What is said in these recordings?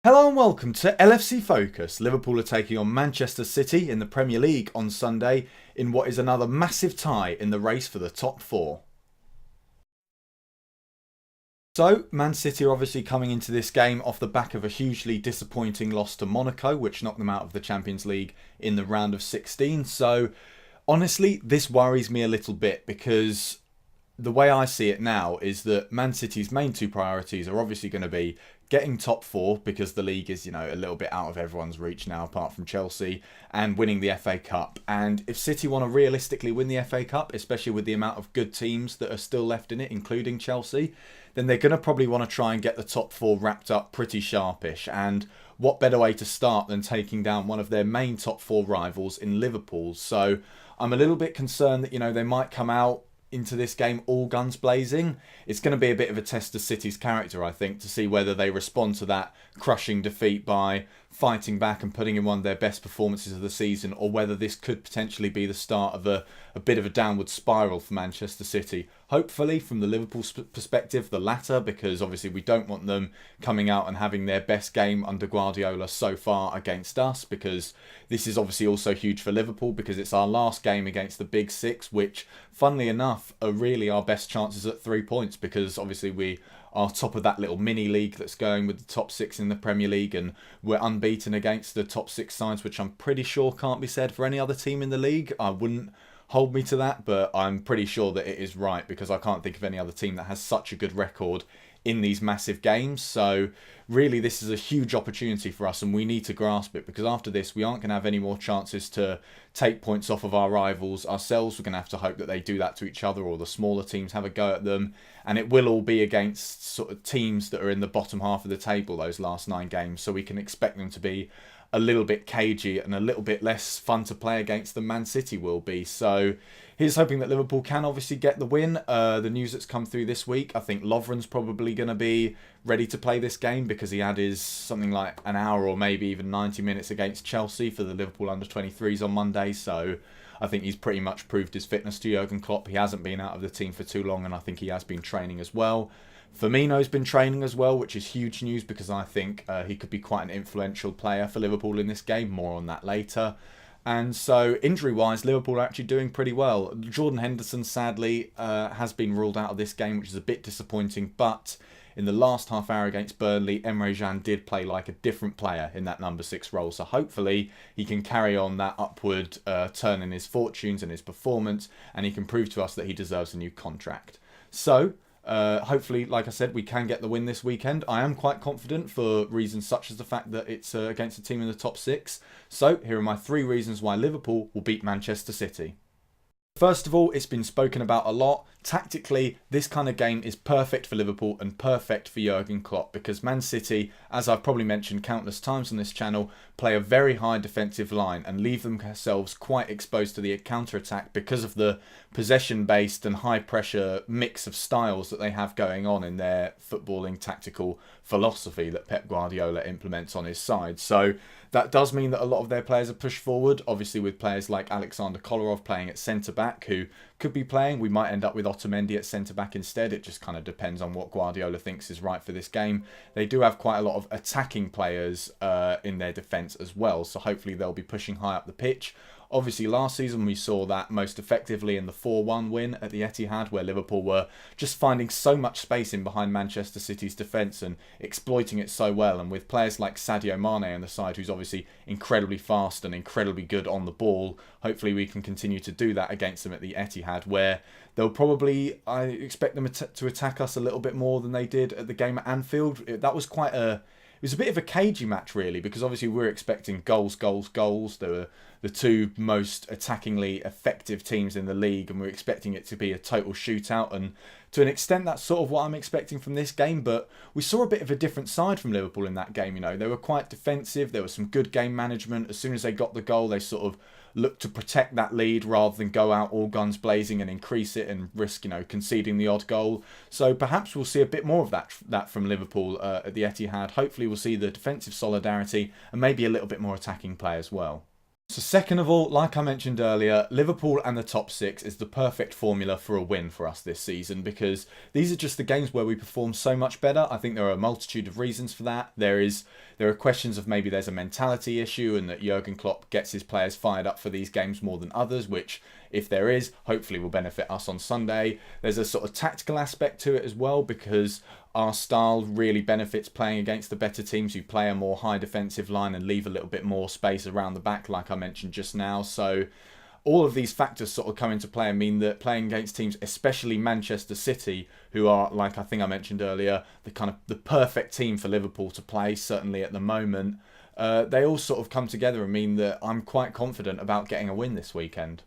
Hello and welcome to LFC Focus. Liverpool are taking on Manchester City in the Premier League on Sunday in what is another massive tie in the race for the top four. So, Man City are obviously coming into this game off the back of a hugely disappointing loss to Monaco, which knocked them out of the Champions League in the round of 16. So, honestly, this worries me a little bit because the way I see it now is that Man City's main two priorities are obviously going to be getting top four because the league is, a little bit out of everyone's reach now apart from Chelsea, and winning the FA Cup. And if City want to realistically win the FA Cup, especially with the amount of good teams that are still left in it, including Chelsea, then they're going to probably want to try and get the top four wrapped up pretty sharpish. And what better way to start than taking down one of their main top four rivals in Liverpool? So I'm a little bit concerned that, they might come out into this game all guns blazing. It's going to be a bit of a test of City's character, I think, to see whether they respond to that crushing defeat by fighting back and putting in one of their best performances of the season, or whether this could potentially be the start of a bit of a downward spiral for Manchester City. Hopefully, from the Liverpool perspective, the latter, because obviously we don't want them coming out and having their best game under Guardiola so far against us, because this is obviously also huge for Liverpool because it's our last game against the Big Six, which, funnily enough, are really our best chances at 3 points, because obviously we are top of that little mini league that's going with the top six in the Premier League, and we're unbeaten against the top six sides, which I'm pretty sure can't be said for any other team in the league. I wouldn't hold me to that, but I'm pretty sure that it is right, because I can't think of any other team that has such a good record in these massive games. So really, this is a huge opportunity for us, and we need to grasp it, because after this we aren't going to have any more chances to take points off of our rivals ourselves. We're going to have to hope that they do that to each other, or the smaller teams have a go at them, and it will all be against sort of teams that are in the bottom half of the table, those last 9 games. So we can expect them to be a little bit cagey and a little bit less fun to play against than Man City will be. So here's hoping that Liverpool can obviously get the win. The news that's come through this week, I think Lovren's probably going to be ready to play this game, because he had his something like an hour or maybe even 90 minutes against Chelsea for the Liverpool under-23s on Monday. So I think he's pretty much proved his fitness to Jurgen Klopp. He hasn't been out of the team for too long, and I think he has been training as well. Firmino's been training as well, which is huge news, because I think he could be quite an influential player for Liverpool in this game. More on that later. And so, injury-wise, Liverpool are actually doing pretty well. Jordan Henderson, sadly, has been ruled out of this game, which is a bit disappointing. But in the last half hour against Burnley, Emre Can did play like a different player in that number 6 role. So hopefully he can carry on that upward turn in his fortunes and his performance, and he can prove to us that he deserves a new contract. So hopefully, like I said, we can get the win this weekend. I am quite confident for reasons such as the fact that it's against a team in the top 6. So here are my 3 reasons why Liverpool will beat Manchester City. First of all, it's been spoken about a lot. Tactically, this kind of game is perfect for Liverpool and perfect for Jurgen Klopp, because Man City, as I've probably mentioned countless times on this channel, play a very high defensive line and leave themselves quite exposed to the counter-attack because of the possession-based and high-pressure mix of styles that they have going on in their footballing tactical philosophy that Pep Guardiola implements on his side. So that does mean that a lot of their players are pushed forward, obviously with players like Alexander Kolarov playing at centre-back, who could be playing. We might end up with Otamendi at centre-back instead. It just kind of depends on what Guardiola thinks is right for this game. They do have quite a lot of attacking players in their defence as well, so hopefully they'll be pushing high up the pitch. Obviously, last season we saw that most effectively in the 4-1 win at the Etihad, where Liverpool were just finding so much space in behind Manchester City's defence and exploiting it so well. And with players like Sadio Mane on the side, who's obviously incredibly fast and incredibly good on the ball, hopefully we can continue to do that against them at the Etihad, where they'll probably, I expect them to attack us a little bit more than they did at the game at Anfield. That was quite a... It was a bit of a cagey match, really, because obviously we're expecting goals, goals, goals. They were the 2 most attackingly effective teams in the league, and we're expecting it to be a total shootout. And to an extent, that's sort of what I'm expecting from this game. But we saw a bit of a different side from Liverpool in that game. They were quite defensive. There was some good game management. As soon as they got the goal, they sort of looked to protect that lead rather than go out all guns blazing and increase it and risk, conceding the odd goal. So perhaps we'll see a bit more of that from Liverpool at the Etihad. Hopefully we'll see the defensive solidarity and maybe a little bit more attacking play as well. So second of all, like I mentioned earlier, Liverpool and the top six is the perfect formula for a win for us this season, because these are just the games where we perform so much better. I think there are a multitude of reasons for that. There are questions of maybe there's a mentality issue and that Jurgen Klopp gets his players fired up for these games more than others, which if there is, hopefully will benefit us on Sunday. There's a sort of tactical aspect to it as well, because our style really benefits playing against the better teams who play a more high defensive line and leave a little bit more space around the back, like I mentioned just now. So all of these factors sort of come into play and mean that playing against teams, especially Manchester City, who are, like I think I mentioned earlier, the perfect team for Liverpool to play, certainly at the moment, they all sort of come together and mean that I'm quite confident about getting a win this weekend.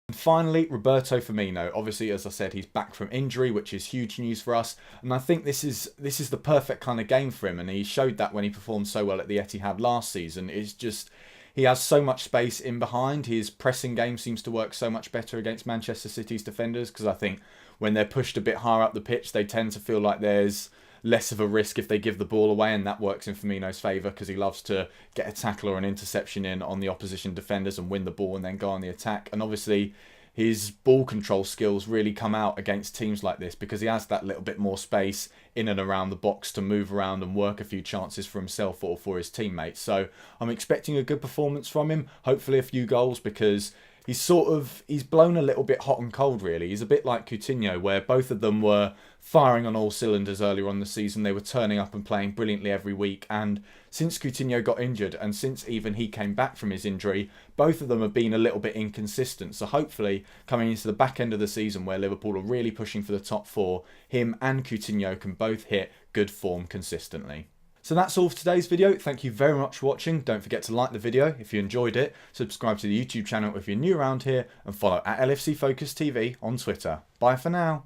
And finally, Roberto Firmino. Obviously, as I said, he's back from injury, which is huge news for us. And I think this is the perfect kind of game for him. And he showed that when he performed so well at the Etihad last season. It's just, he has so much space in behind. His pressing game seems to work so much better against Manchester City's defenders, because I think when they're pushed a bit higher up the pitch, they tend to feel like there's less of a risk if they give the ball away, and that works in Firmino's favour because he loves to get a tackle or an interception in on the opposition defenders and win the ball and then go on the attack. And obviously his ball control skills really come out against teams like this, because he has that little bit more space in and around the box to move around and work a few chances for himself or for his teammates. So I'm expecting a good performance from him, hopefully a few goals, because he's blown a little bit hot and cold, really. He's a bit like Coutinho, where both of them were firing on all cylinders earlier on the season. They were turning up and playing brilliantly every week. And since Coutinho got injured, and since even he came back from his injury, both of them have been a little bit inconsistent. So hopefully, coming into the back end of the season where Liverpool are really pushing for the top four, him and Coutinho can both hit good form consistently. So that's all for today's video. Thank you very much for watching. Don't forget to like the video if you enjoyed it, subscribe to the YouTube channel if you're new around here, and follow at LFC Focus TV on Twitter. Bye for now.